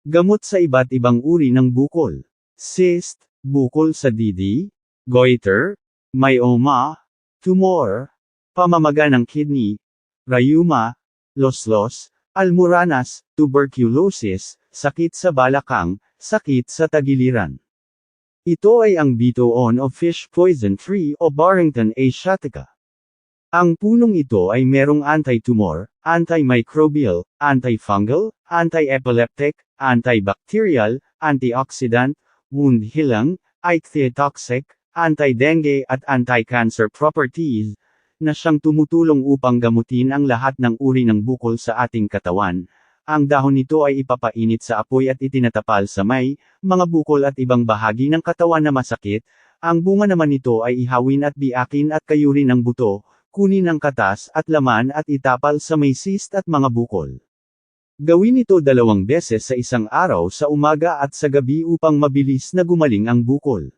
Gamot sa iba't ibang uri ng bukol. Cyst, bukol sa didi, goiter, myoma, tumor, pamamaga ng kidney, rheuma, loslos, almuranas, tuberculosis, sakit sa balakang, sakit sa tagiliran. Ito ay ang bituon o fish poison tree o Barrington asiatica. Ang punong ito ay merong anti-tumor, antimicrobial, antifungal, anti-epileptic, antibacterial, antioxidant, wound healing, ichthyotoxic, anti-dengue at anti-cancer properties, na siyang tumutulong upang gamutin ang lahat ng uri ng bukol sa ating katawan. Ang dahon nito ay ipapainit sa apoy at itinatapal sa may, mga bukol at ibang bahagi ng katawan na masakit. Ang bunga naman nito ay ihawin at biakin at kayurin ng buto, kunin ang katas at laman at itapal sa may cyst at mga bukol. Gawin ito 2 beses sa isang araw sa umaga at sa gabi upang mabilis na gumaling ang bukol.